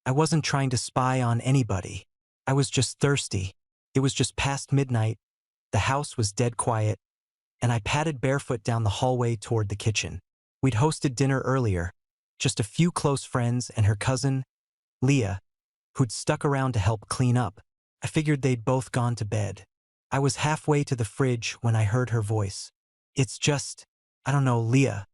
I wasn't trying to spy on anybody. I was just thirsty. It was just past midnight. The house was dead quiet, and I padded barefoot down the hallway toward the kitchen. We'd hosted dinner earlier, just a few close friends and her cousin, Leah, who'd stuck around to help clean up. I figured they'd both gone to bed. I was halfway to the fridge when I heard her voice. It's just, I don't know, Leah.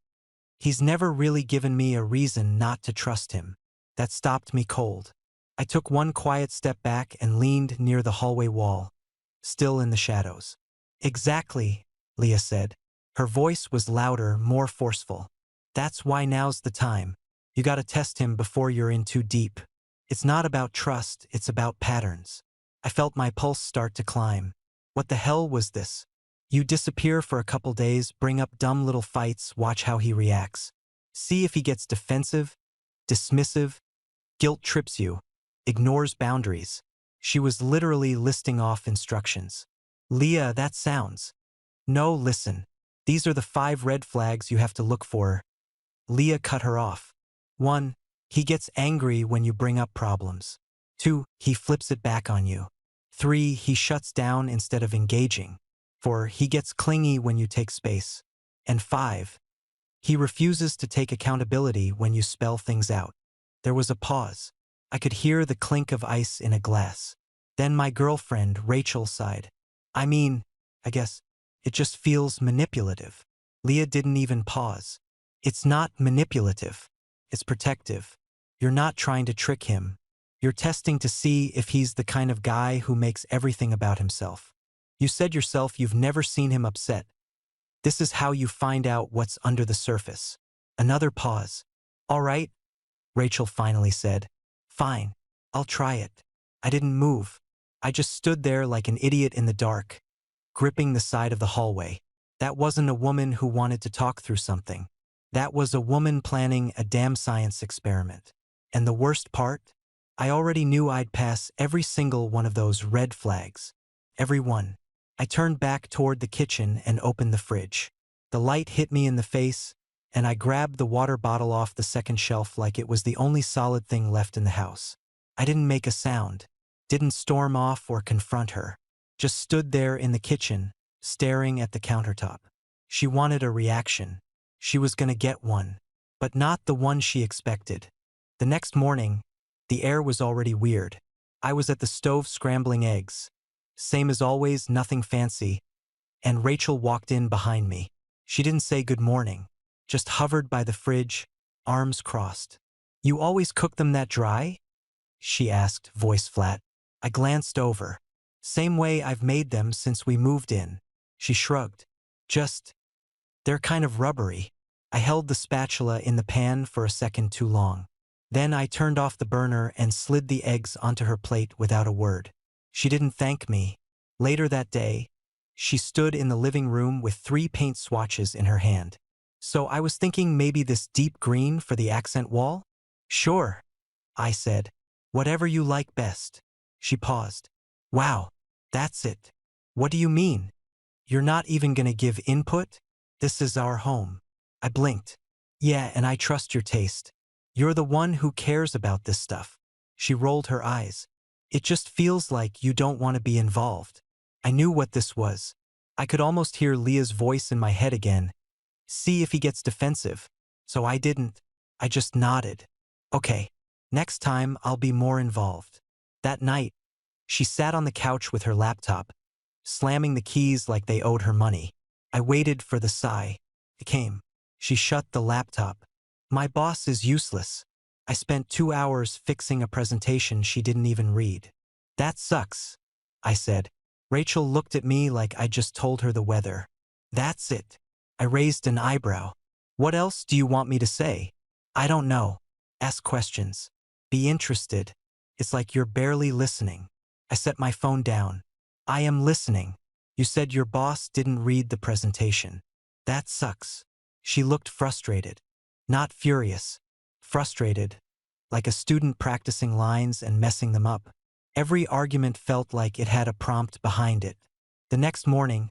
He's never really given me a reason not to trust him. That stopped me cold. I took one quiet step back and leaned near the hallway wall, still in the shadows. Exactly, Leah said. Her voice was louder, more forceful. That's why now's the time. You gotta test him before you're in too deep. It's not about trust, it's about patterns. I felt my pulse start to climb. What the hell was this? You disappear for a couple days, bring up dumb little fights, watch how he reacts. See if he gets defensive, dismissive, guilt trips you, ignores boundaries. She was literally listing off instructions. Leah, that sounds. No, listen. These are the 5 red flags you have to look for. Leah cut her off. 1. He gets angry when you bring up problems. 2. He flips it back on you. 3. He shuts down instead of engaging. 4. He gets clingy when you take space. And 5. He refuses to take accountability when you spell things out. There was a pause. I could hear the clink of ice in a glass. Then my girlfriend, Rachel, sighed. I guess, it just feels manipulative. Leah didn't even pause. It's not manipulative. It's protective. You're not trying to trick him. You're testing to see if he's the kind of guy who makes everything about himself. You said yourself you've never seen him upset. This is how you find out what's under the surface. Another pause. All right, Rachel finally said. Fine, I'll try it. I didn't move. I just stood there like an idiot in the dark, gripping the side of the hallway. That wasn't a woman who wanted to talk through something. That was a woman planning a damn science experiment. And the worst part? I already knew I'd pass every single one of those red flags. Every one. I turned back toward the kitchen and opened the fridge. The light hit me in the face, and I grabbed the water bottle off the second shelf like it was the only solid thing left in the house. I didn't make a sound, didn't storm off or confront her. Just stood there in the kitchen, staring at the countertop. She wanted a reaction. She was gonna get one, but not the one she expected. The next morning, the air was already weird. I was at the stove scrambling eggs. Same as always, nothing fancy. And Rachel walked in behind me. She didn't say good morning, just hovered by the fridge, arms crossed. You always cook them that dry? She asked, voice flat. I glanced over. Same way I've made them since we moved in. She shrugged. They're kind of rubbery. I held the spatula in the pan for a second too long. Then I turned off the burner and slid the eggs onto her plate without a word. She didn't thank me. Later that day, she stood in the living room with 3 paint swatches in her hand. So I was thinking maybe this deep green for the accent wall? Sure, I said. Whatever you like best. She paused. Wow, that's it. What do you mean? You're not even gonna give input? This is our home. I blinked. Yeah, and I trust your taste. You're the one who cares about this stuff. She rolled her eyes. It just feels like you don't want to be involved. I knew what this was. I could almost hear Leah's voice in my head again. See if he gets defensive. So I didn't. I just nodded. Okay, next time I'll be more involved. That night, she sat on the couch with her laptop, slamming the keys like they owed her money. I waited for the sigh. It came. She shut the laptop. My boss is useless. I spent 2 hours fixing a presentation she didn't even read. That sucks, I said. Rachel looked at me like I just told her the weather. That's it. I raised an eyebrow. What else do you want me to say? I don't know. Ask questions. Be interested. It's like you're barely listening. I set my phone down. I am listening. You said your boss didn't read the presentation. That sucks. She looked frustrated. Not furious. Frustrated. Like a student practicing lines and messing them up. Every argument felt like it had a prompt behind it. The next morning,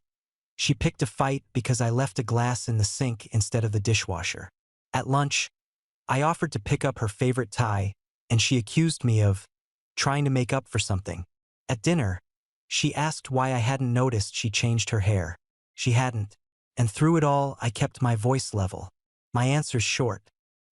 she picked a fight because I left a glass in the sink instead of the dishwasher. At lunch, I offered to pick up her favorite tie, and she accused me of trying to make up for something. At dinner, she asked why I hadn't noticed she changed her hair. She hadn't. And through it all, I kept my voice level. My answers short.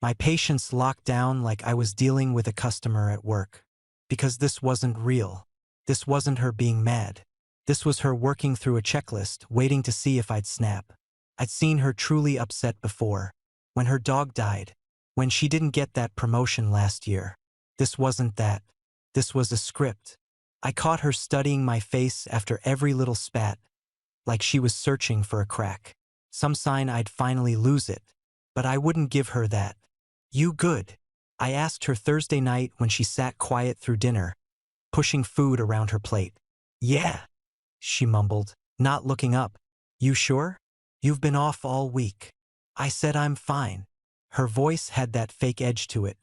My patience locked down like I was dealing with a customer at work. Because this wasn't real. This wasn't her being mad. This was her working through a checklist, waiting to see if I'd snap. I'd seen her truly upset before. When her dog died. When she didn't get that promotion last year. This wasn't that. This was a script. I caught her studying my face after every little spat, like she was searching for a crack. Some sign I'd finally lose it. But I wouldn't give her that. You good? I asked her Thursday night when she sat quiet through dinner, pushing food around her plate. Yeah, she mumbled, not looking up. You sure? You've been off all week. I said I'm fine. Her voice had that fake edge to it,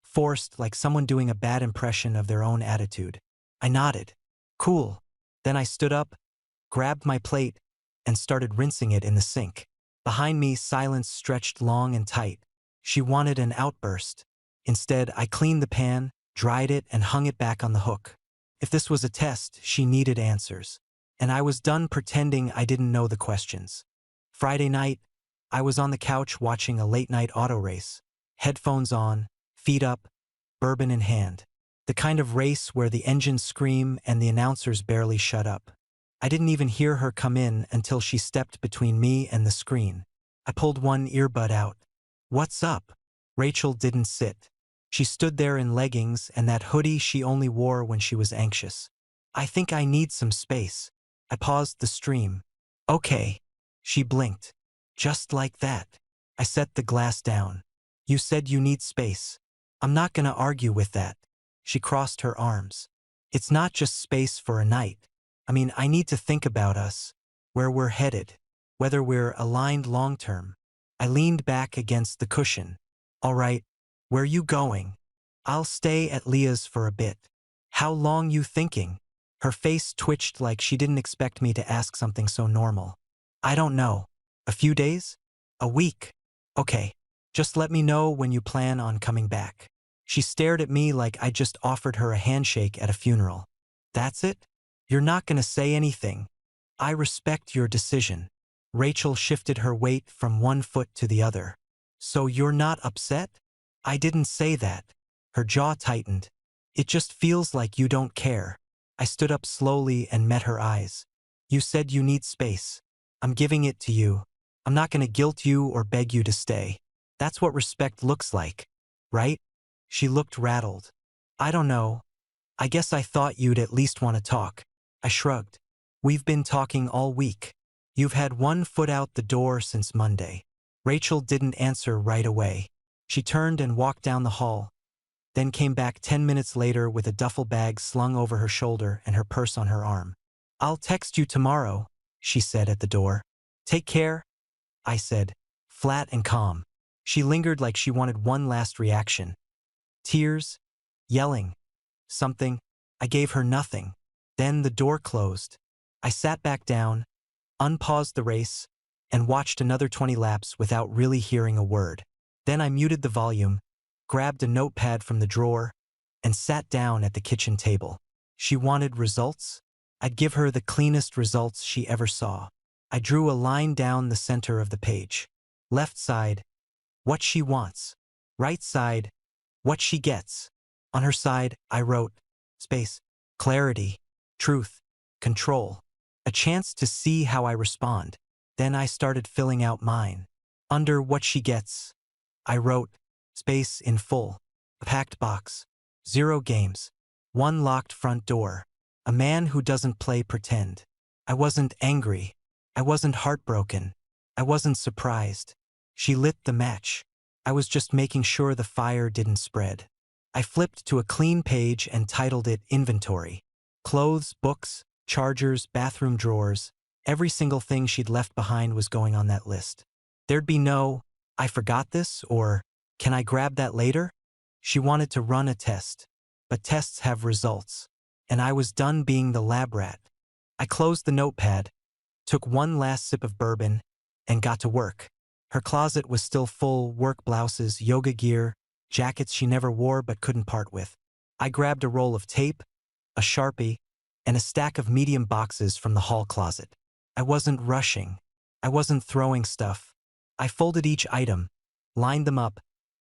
forced like someone doing a bad impression of their own attitude. I nodded. Cool. Then I stood up, grabbed my plate, and started rinsing it in the sink. Behind me, silence stretched long and tight. She wanted an outburst. Instead, I cleaned the pan, dried it, and hung it back on the hook. If this was a test, she needed answers. And I was done pretending I didn't know the questions. Friday night, I was on the couch watching a late-night auto race. Headphones on, feet up, bourbon in hand. The kind of race where the engines scream and the announcers barely shut up. I didn't even hear her come in until she stepped between me and the screen. I pulled one earbud out. What's up? Rachel didn't sit. She stood there in leggings and that hoodie she only wore when she was anxious. I think I need some space. I paused the stream. Okay. She blinked. Just like that. I set the glass down. You said you need space. I'm not gonna argue with that. She crossed her arms. It's not just space for a night. I mean, I need to think about us, where we're headed, whether we're aligned long-term. I leaned back against the cushion. All right, where you going? I'll stay at Leah's for a bit. How long you thinking? Her face twitched like she didn't expect me to ask something so normal. I don't know. A few days? A week? Okay, just let me know when you plan on coming back. She stared at me like I just offered her a handshake at a funeral. That's it? You're not gonna say anything. I respect your decision. Rachel shifted her weight from one foot to the other. So you're not upset? I didn't say that. Her jaw tightened. It just feels like you don't care. I stood up slowly and met her eyes. You said you need space. I'm giving it to you. I'm not gonna guilt you or beg you to stay. That's what respect looks like, right? She looked rattled. I don't know. I guess I thought you'd at least want to talk. I shrugged. We've been talking all week. You've had one foot out the door since Monday. Rachel didn't answer right away. She turned and walked down the hall, then came back 10 minutes later with a duffel bag slung over her shoulder and her purse on her arm. I'll text you tomorrow, she said at the door. Take care, I said, flat and calm. She lingered like she wanted one last reaction. Tears, yelling, something. I gave her nothing. Then the door closed. I sat back down, unpaused the race, and watched another 20 laps without really hearing a word. Then I muted the volume, grabbed a notepad from the drawer, and sat down at the kitchen table. She wanted results? I'd give her the cleanest results she ever saw. I drew a line down the center of the page. Left side, what she wants. Right side, what she gets. On her side, I wrote, space, clarity, truth, control. A chance to see how I respond. Then I started filling out mine. Under what she gets, I wrote, space in full. A packed box. 0 games. 1 locked front door. A man who doesn't play pretend. I wasn't angry. I wasn't heartbroken. I wasn't surprised. She lit the match. I was just making sure the fire didn't spread. I flipped to a clean page and titled it Inventory. Clothes, books, chargers, bathroom drawers, every single thing she'd left behind was going on that list. There'd be no, I forgot this, or, can I grab that later? She wanted to run a test. But tests have results. And I was done being the lab rat. I closed the notepad, took one last sip of bourbon, and got to work. Her closet was still full: work blouses, yoga gear, jackets she never wore but couldn't part with. I grabbed a roll of tape, a Sharpie, and a stack of medium boxes from the hall closet. I wasn't rushing. I wasn't throwing stuff. I folded each item, lined them up,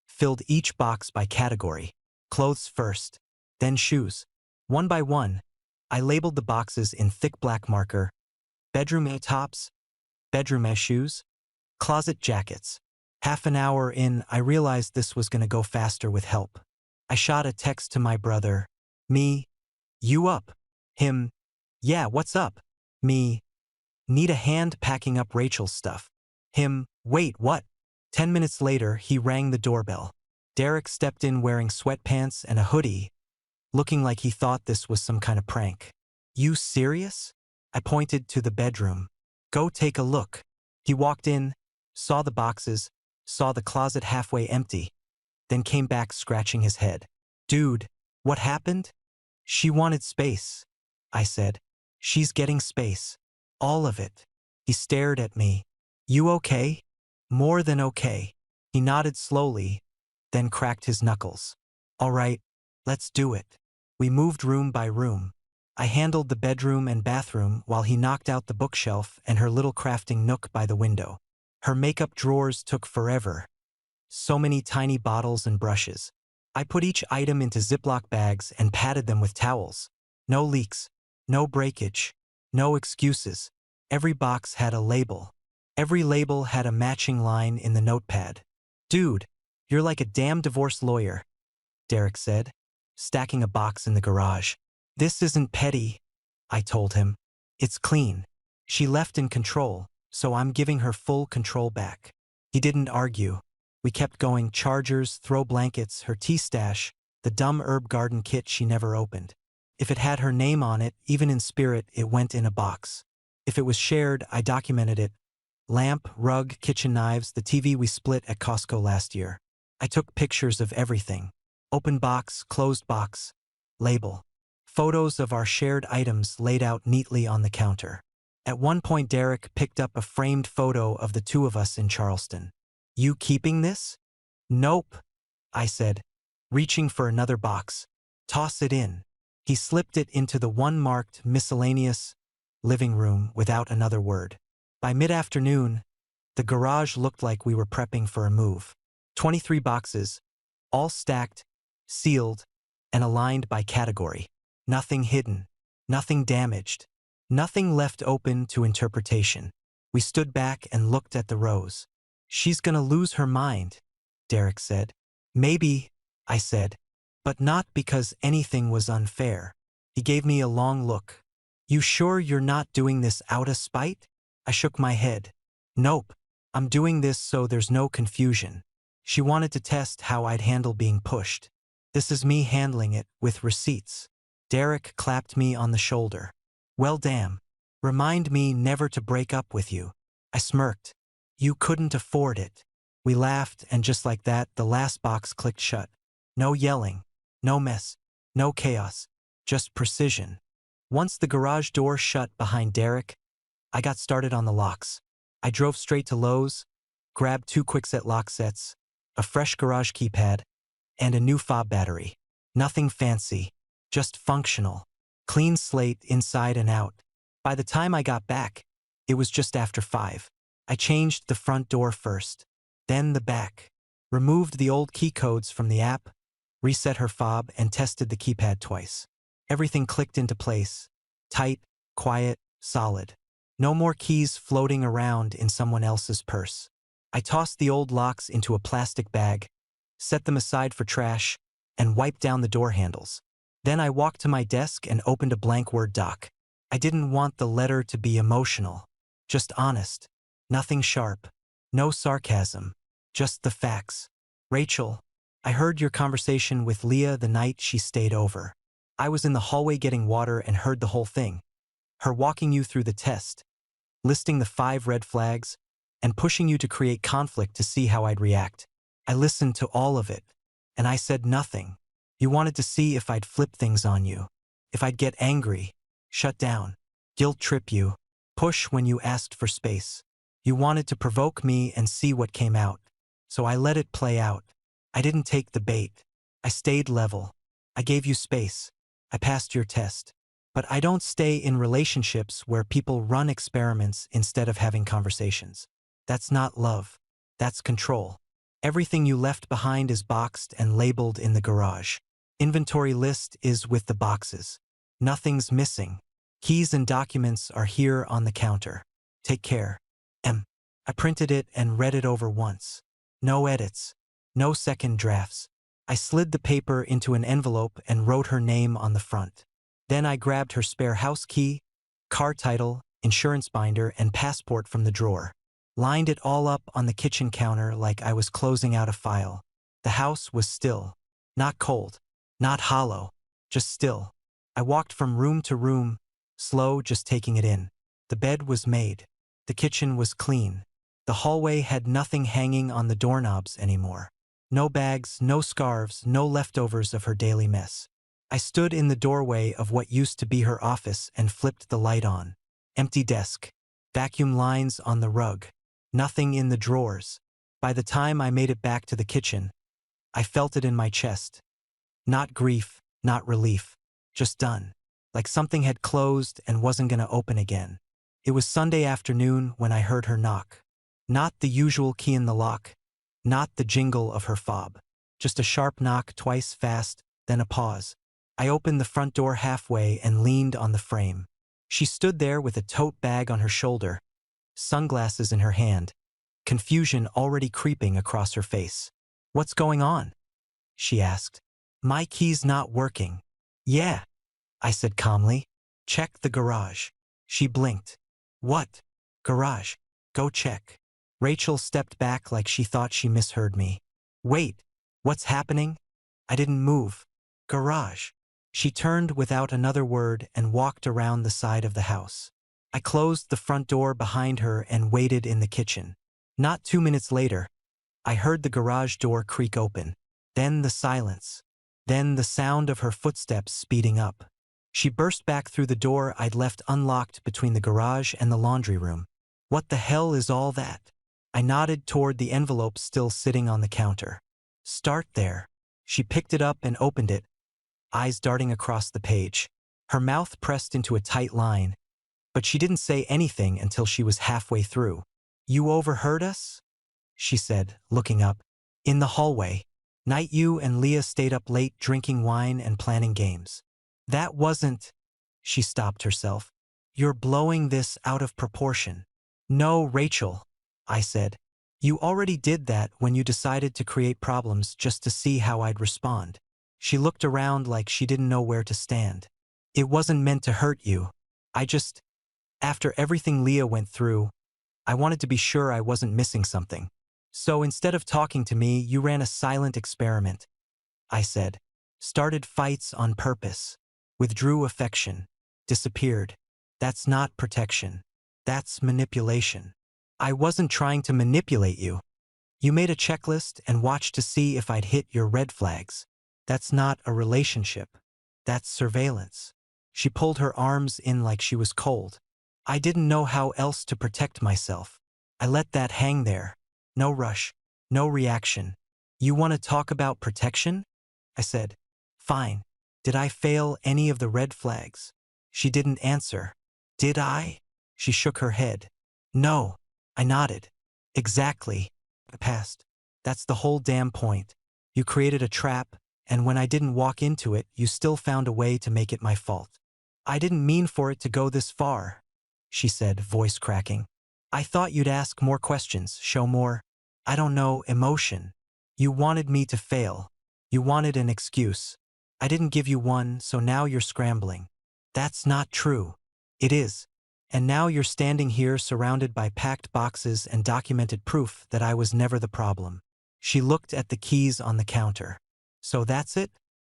filled each box by category. Clothes first, then shoes. One by one, I labeled the boxes in thick black marker: bedroom A tops, bedroom A shoes, closet jackets. Half an hour in, I realized this was gonna go faster with help. I shot a text to my brother. Me, you up? Him, yeah, what's up? Me, need a hand packing up Rachel's stuff. Him, wait, what? 10 minutes later, he rang the doorbell. Derek stepped in wearing sweatpants and a hoodie, looking like he thought this was some kind of prank. You serious? I pointed to the bedroom. Go take a look. He walked in, saw the boxes, saw the closet halfway empty, then came back scratching his head. Dude, what happened? She wanted space, I said. She's getting space. All of it. He stared at me. You okay? More than okay. He nodded slowly, then cracked his knuckles. All right, let's do it. We moved room by room. I handled the bedroom and bathroom while he knocked out the bookshelf and her little crafting nook by the window. Her makeup drawers took forever. So many tiny bottles and brushes. I put each item into Ziploc bags and patted them with towels. No leaks, no breakage, no excuses. Every box had a label. Every label had a matching line in the notepad. Dude, you're like a damn divorce lawyer, Derek said, stacking a box in the garage. This isn't petty, I told him. It's clean. She left in control, so I'm giving her full control back. He didn't argue. We kept going: chargers, throw blankets, her tea stash, the dumb herb garden kit she never opened. If it had her name on it, even in spirit, it went in a box. If it was shared, I documented it. Lamp, rug, kitchen knives, the TV we split at Costco last year. I took pictures of everything. Open box, closed box, label. Photos of our shared items laid out neatly on the counter. At one point, Derek picked up a framed photo of the two of us in Charleston. You keeping this? Nope, I said, reaching for another box. Toss it in. He slipped it into the one marked miscellaneous living room without another word. By mid-afternoon, the garage looked like we were prepping for a move. 23 boxes, all stacked, sealed, and aligned by category. Nothing hidden, nothing damaged, nothing left open to interpretation. We stood back and looked at the rows. She's gonna lose her mind, Derek said. Maybe, I said, but not because anything was unfair. He gave me a long look. You sure you're not doing this out of spite? I shook my head. Nope, I'm doing this so there's no confusion. She wanted to test how I'd handle being pushed. This is me handling it, with receipts. Derek clapped me on the shoulder. Well, damn. Remind me never to break up with you. I smirked. You couldn't afford it. We laughed, and just like that, the last box clicked shut. No yelling, no mess, no chaos, just precision. Once the garage door shut behind Derek, I got started on the locks. I drove straight to Lowe's, grabbed 2 Kwikset lock sets, a fresh garage keypad, and a new fob battery. Nothing fancy, just functional. Clean slate inside and out. By the time I got back, it was just after 5. I changed the front door first, then the back, removed the old key codes from the app, reset her fob, and tested the keypad twice. Everything clicked into place. Tight, quiet, solid. No more keys floating around in someone else's purse. I tossed the old locks into a plastic bag, set them aside for trash, and wiped down the door handles. Then I walked to my desk and opened a blank Word doc. I didn't want the letter to be emotional, just honest. Nothing sharp, no sarcasm, just the facts. Rachel, I heard your conversation with Leah the night she stayed over. I was in the hallway getting water and heard the whole thing. Her walking you through the test, listing the 5 red flags, and pushing you to create conflict to see how I'd react. I listened to all of it, and I said nothing. You wanted to see if I'd flip things on you, if I'd get angry, shut down, guilt trip you, push when you asked for space. You wanted to provoke me and see what came out, so I let it play out. I didn't take the bait. I stayed level. I gave you space. I passed your test. But I don't stay in relationships where people run experiments instead of having conversations. That's not love. That's control. Everything you left behind is boxed and labeled in the garage. Inventory list is with the boxes. Nothing's missing. Keys and documents are here on the counter. Take care. M. I printed it and read it over once. No edits. No second drafts. I slid the paper into an envelope and wrote her name on the front. Then I grabbed her spare house key, car title, insurance binder, and passport from the drawer. Lined it all up on the kitchen counter like I was closing out a file. The house was still. Not cold. Not hollow. Just still. I walked from room to room, slow, just taking it in. The bed was made. The kitchen was clean. The hallway had nothing hanging on the doorknobs anymore. No bags, no scarves, no leftovers of her daily mess. I stood in the doorway of what used to be her office and flipped the light on. Empty desk. Vacuum lines on the rug. Nothing in the drawers. By the time I made it back to the kitchen, I felt it in my chest. Not grief, not relief. Just done. Like something had closed and wasn't gonna open again. It was Sunday afternoon when I heard her knock. Not the usual key in the lock. Not the jingle of her fob. Just a sharp knock twice fast, then a pause. I opened the front door halfway and leaned on the frame. She stood there with a tote bag on her shoulder, sunglasses in her hand, confusion already creeping across her face. "What's going on?" she asked. "My key's not working." "Yeah," I said calmly. "Check the garage." She blinked. "What? Garage? Go check." Rachel stepped back like she thought she misheard me. "Wait, what's happening?" I didn't move. "Garage." She turned without another word and walked around the side of the house. I closed the front door behind her and waited in the kitchen. Not 2 minutes later, I heard the garage door creak open. Then the silence. Then the sound of her footsteps speeding up. She burst back through the door I'd left unlocked between the garage and the laundry room. "What the hell is all that?" I nodded toward the envelope still sitting on the counter. "Start there." She picked it up and opened it, eyes darting across the page. Her mouth pressed into a tight line, but she didn't say anything until she was halfway through. "You overheard us?" she said, looking up. "In the hallway. Night you and Leah stayed up late drinking wine and planning games." "That wasn't—" She stopped herself. "You're blowing this out of proportion." "No, Rachel," I said. "You already did that when you decided to create problems just to see how I'd respond." She looked around like she didn't know where to stand. "It wasn't meant to hurt you. After everything Leah went through, I wanted to be sure I wasn't missing something. So instead of talking to me, you ran a silent experiment," I said. "Started fights on purpose. Withdrew affection. Disappeared. That's not protection. That's manipulation." "I wasn't trying to manipulate you. You made a checklist and watched to see if I'd hit your red flags. That's not a relationship. That's surveillance." She pulled her arms in like she was cold. I didn't know how else to protect myself. I let that hang there. No rush. No reaction. "You want to talk about protection?" I said. "Fine. Did I fail any of the red flags?" She didn't answer. "Did I?" She shook her head. "No." I nodded. "Exactly. I passed. That's the whole damn point. You created a trap, and when I didn't walk into it, you still found a way to make it my fault." "I didn't mean for it to go this far," she said, voice cracking. "I thought you'd ask more questions, show more, I don't know, emotion. You wanted me to fail. You wanted an excuse. I didn't give you one, so now you're scrambling." "That's not true." "It is. And now you're standing here surrounded by packed boxes and documented proof that I was never the problem." She looked at the keys on the counter. "So that's it?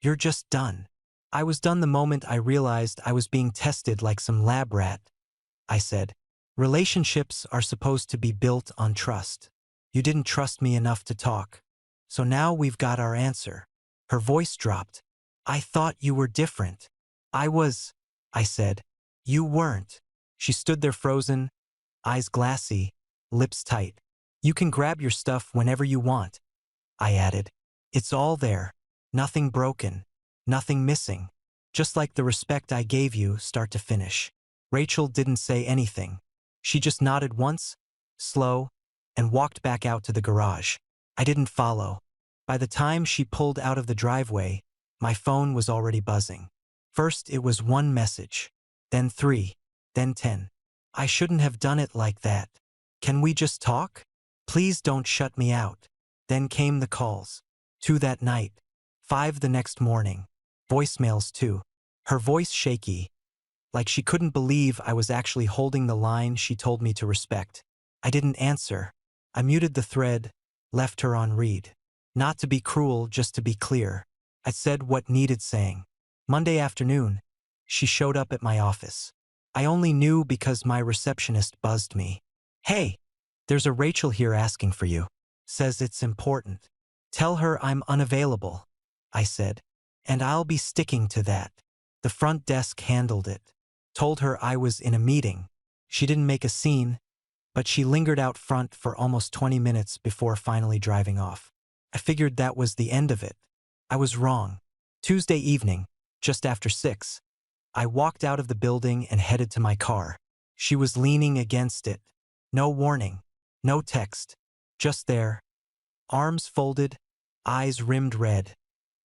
You're just done." "I was done the moment I realized I was being tested like some lab rat," I said. "Relationships are supposed to be built on trust. You didn't trust me enough to talk. So now we've got our answer." Her voice dropped. "I thought you were different." "I was," I said. "You weren't." She stood there frozen, eyes glassy, lips tight. "You can grab your stuff whenever you want," I added. It's all there. Nothing broken. Nothing missing. Just like the respect I gave you, start to finish. Rachel didn't say anything. She just nodded once, slow, and walked back out to the garage. I didn't follow. By the time she pulled out of the driveway, my phone was already buzzing. First it was one message, then 3, then 10. I shouldn't have done it like that. Can we just talk? Please don't shut me out. Then came the calls. 2 that night. 5 the next morning. Voicemails too. Her voice shaky, like she couldn't believe I was actually holding the line she told me to respect. I didn't answer. I muted the thread, left her on read. Not to be cruel, just to be clear. I said what needed saying. Monday afternoon, she showed up at my office. I only knew because my receptionist buzzed me. Hey, there's a Rachel here asking for you. Says it's important. Tell her I'm unavailable, I said. And I'll be sticking to that. The front desk handled it. Told her I was in a meeting. She didn't make a scene, but she lingered out front for almost 20 minutes before finally driving off. I figured that was the end of it. I was wrong. Tuesday evening, just after 6, I walked out of the building and headed to my car. She was leaning against it. No warning, no text, just there. Arms folded, eyes rimmed red,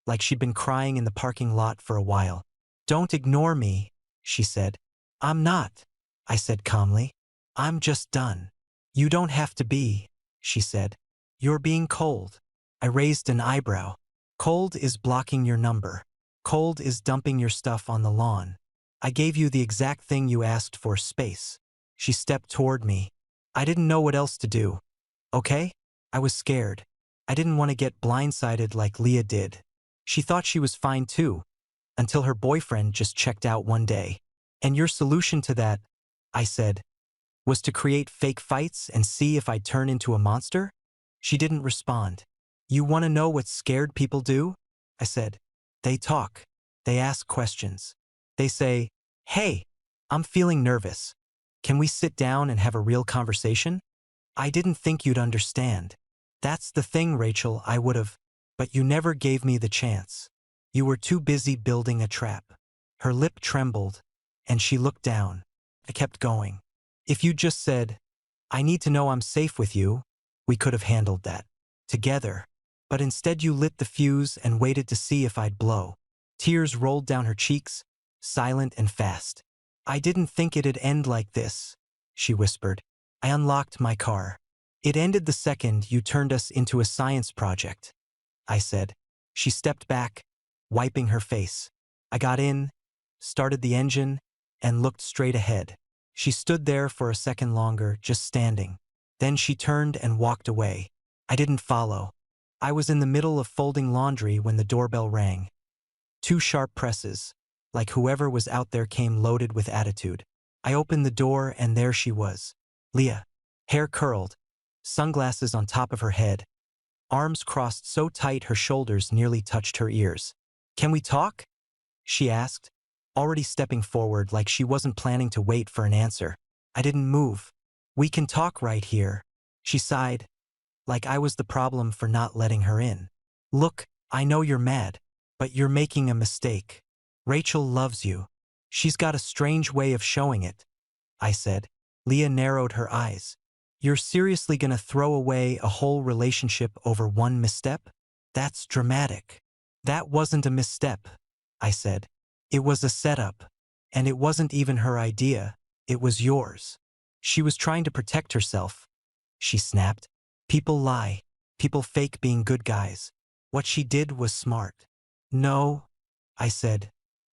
like she'd been crying in the parking lot for a while. Don't ignore me, she said. I'm not, I said calmly. I'm just done. You don't have to be, she said. You're being cold. I raised an eyebrow. Cold is blocking your number. Cold is dumping your stuff on the lawn. I gave you the exact thing you asked for, space. She stepped toward me. I didn't know what else to do. Okay? I was scared. I didn't want to get blindsided like Leah did. She thought she was fine too, until her boyfriend just checked out one day. And your solution to that, I said, was to create fake fights and see if I'd turn into a monster? She didn't respond. You want to know what scared people do? I said. They talk. They ask questions. They say, hey, I'm feeling nervous. Can we sit down and have a real conversation? I didn't think you'd understand. That's the thing, Rachel, I would've, but you never gave me the chance. You were too busy building a trap. Her lip trembled, and she looked down. I kept going. If you just said, I need to know I'm safe with you, we could have handled that. Together. But instead you lit the fuse and waited to see if I'd blow. Tears rolled down her cheeks, silent and fast. I didn't think it'd end like this, she whispered. I unlocked my car. It ended the second you turned us into a science project, I said. She stepped back, wiping her face. I got in, started the engine, and looked straight ahead. She stood there for a second longer, just standing. Then she turned and walked away. I didn't follow. I was in the middle of folding laundry when the doorbell rang. 2 sharp presses, like whoever was out there came loaded with attitude. I opened the door and there she was. Leah. Hair curled, sunglasses on top of her head, arms crossed so tight her shoulders nearly touched her ears. Can we talk? She asked, already stepping forward like she wasn't planning to wait for an answer. I didn't move. We can talk right here, she sighed, like I was the problem for not letting her in. Look, I know you're mad, but you're making a mistake. Rachel loves you. She's got a strange way of showing it, I said. Leah narrowed her eyes. You're seriously gonna throw away a whole relationship over one misstep? That's dramatic. That wasn't a misstep, I said. It was a setup. And it wasn't even her idea, it was yours. She was trying to protect herself, she snapped. People lie. People fake being good guys. What she did was smart. No, I said.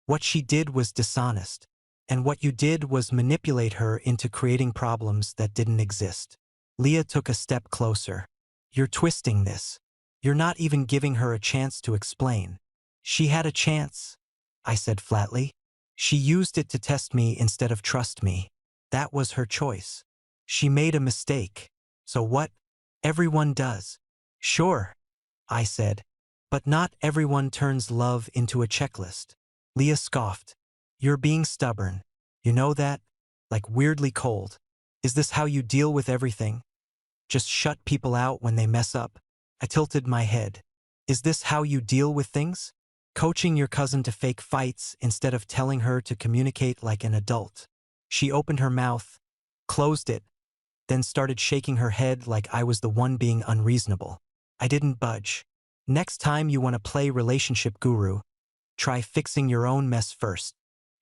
What she did was dishonest. And what you did was manipulate her into creating problems that didn't exist. Leah took a step closer. You're twisting this. You're not even giving her a chance to explain. She had a chance, I said flatly. She used it to test me instead of trust me. That was her choice. She made a mistake. So what? Everyone does. Sure, I said. But not everyone turns love into a checklist. Leah scoffed. You're being stubborn. You know that? Like weirdly cold. Is this how you deal with everything? Just shut people out when they mess up? I tilted my head. Is this how you deal with things? Coaching your cousin to fake fights instead of telling her to communicate like an adult. She opened her mouth, closed it, then started shaking her head like I was the one being unreasonable. I didn't budge. Next time you want to play relationship guru, try fixing your own mess first.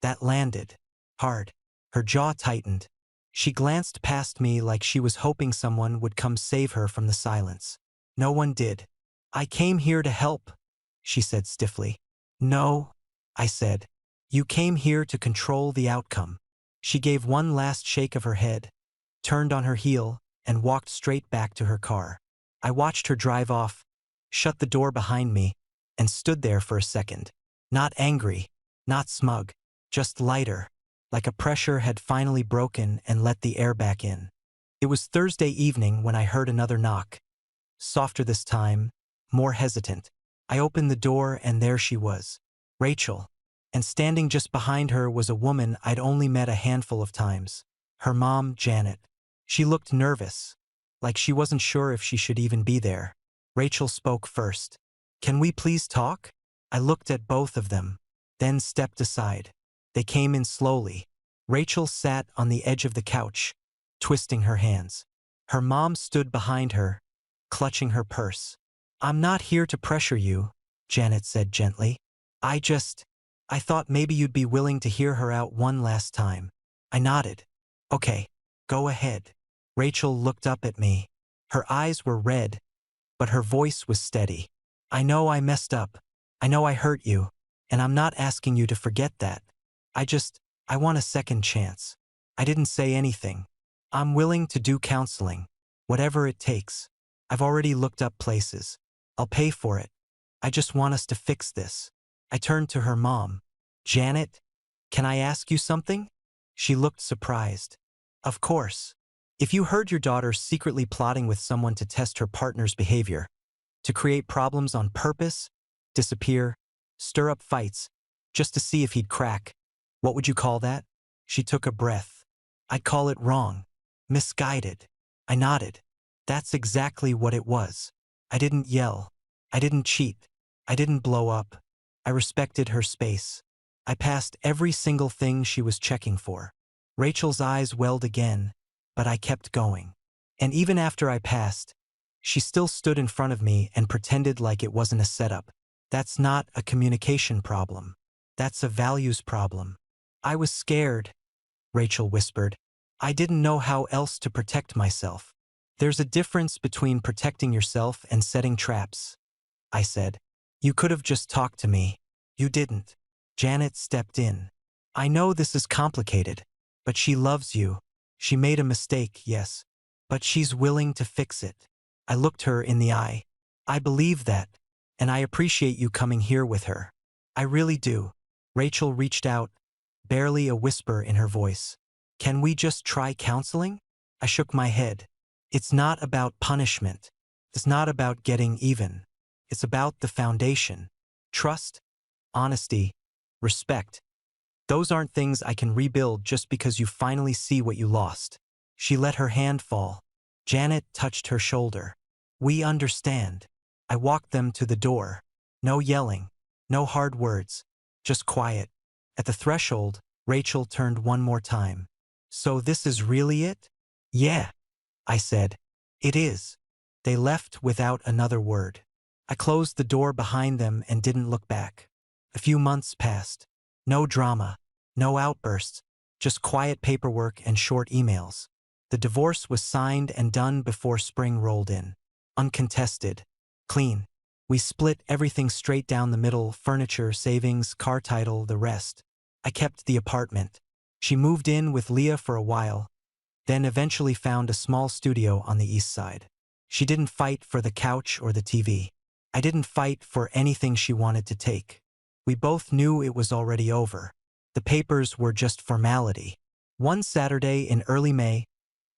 That landed hard. Her jaw tightened. She glanced past me like she was hoping someone would come save her from the silence. No one did. I came here to help, she said stiffly. No, I said. You came here to control the outcome. She gave one last shake of her head, turned on her heel, and walked straight back to her car. I watched her drive off, shut the door behind me, and stood there for a second. Not angry, not smug, just lighter, like a pressure had finally broken and let the air back in. It was Thursday evening when I heard another knock. Softer this time, more hesitant. I opened the door and there she was, Rachel. And standing just behind her was a woman I'd only met a handful of times. Her mom, Janet. She looked nervous, like she wasn't sure if she should even be there. Rachel spoke first. Can we please talk? I looked at both of them, then stepped aside. They came in slowly. Rachel sat on the edge of the couch, twisting her hands. Her mom stood behind her, clutching her purse. I'm not here to pressure you, Janet said gently. I thought maybe you'd be willing to hear her out one last time. I nodded. Okay, go ahead. Rachel looked up at me. Her eyes were red, but her voice was steady. I know I messed up. I know I hurt you, and I'm not asking you to forget that. I want a second chance. I didn't say anything. I'm willing to do counseling, whatever it takes. I've already looked up places. I'll pay for it. I just want us to fix this. I turned to her mom. Janet, can I ask you something? She looked surprised. Of course. If you heard your daughter secretly plotting with someone to test her partner's behavior, to create problems on purpose, disappear, stir up fights, just to see if he'd crack, what would you call that? She took a breath. I'd call it wrong. Misguided. I nodded. That's exactly what it was. I didn't yell. I didn't cheat. I didn't blow up. I respected her space. I passed every single thing she was checking for. Rachel's eyes welled again, but I kept going. And even after I passed, she still stood in front of me and pretended like it wasn't a setup. That's not a communication problem. That's a values problem. I was scared, Rachel whispered. I didn't know how else to protect myself. There's a difference between protecting yourself and setting traps, I said. You could have just talked to me. You didn't. Janet stepped in. I know this is complicated, but she loves you. She made a mistake, yes, but she's willing to fix it. I looked her in the eye. I believe that, and I appreciate you coming here with her. I really do. Rachel reached out, barely a whisper in her voice. Can we just try counseling? I shook my head. It's not about punishment. It's not about getting even. It's about the foundation. Trust, honesty, respect. Those aren't things I can rebuild just because you finally see what you lost. She let her hand fall. Janet touched her shoulder. We understand. I walked them to the door. No yelling, no hard words, just quiet. At the threshold, Rachel turned one more time. So this is really it? Yeah, I said. It is. They left without another word. I closed the door behind them and didn't look back. A few months passed. No drama, no outbursts, just quiet paperwork and short emails. The divorce was signed and done before spring rolled in. Uncontested. Clean. We split everything straight down the middle, furniture, savings, car title, the rest. I kept the apartment. She moved in with Leah for a while, then eventually found a small studio on the east side. She didn't fight for the couch or the TV. I didn't fight for anything she wanted to take. We both knew it was already over. The papers were just formality. One Saturday in early May,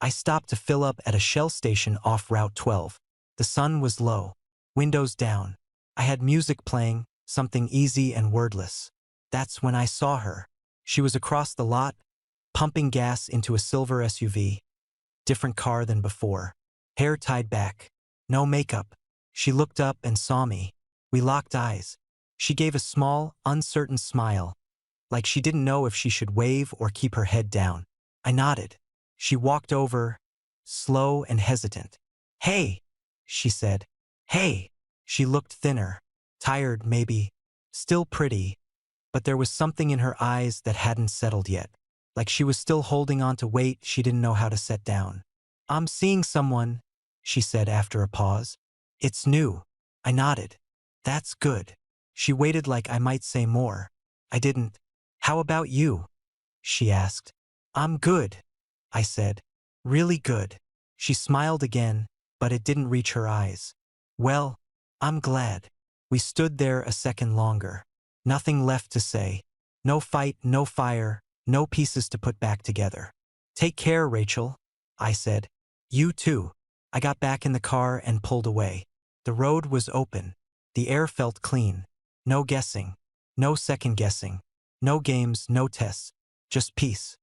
I stopped to fill up at a Shell station off Route 12. The sun was low, windows down. I had music playing, something easy and wordless. That's when I saw her. She was across the lot, pumping gas into a silver SUV. Different car than before. Hair tied back. No makeup. She looked up and saw me. We locked eyes. She gave a small, uncertain smile, like she didn't know if she should wave or keep her head down. I nodded. She walked over, slow and hesitant. "Hey," she said. "Hey." She looked thinner, tired maybe, still pretty, but there was something in her eyes that hadn't settled yet, like she was still holding on to weight she didn't know how to set down. "I'm seeing someone," she said after a pause. "It's new." I nodded. "That's good." She waited like I might say more. I didn't. "How about you?" she asked. "I'm good," I said. "Really good." She smiled again, but it didn't reach her eyes. "Well, I'm glad." We stood there a second longer. Nothing left to say. No fight, no fire, no pieces to put back together. "Take care, Rachel," I said. "You too." I got back in the car and pulled away. The road was open. The air felt clean. No guessing. No second guessing. No games, no tests. Just peace.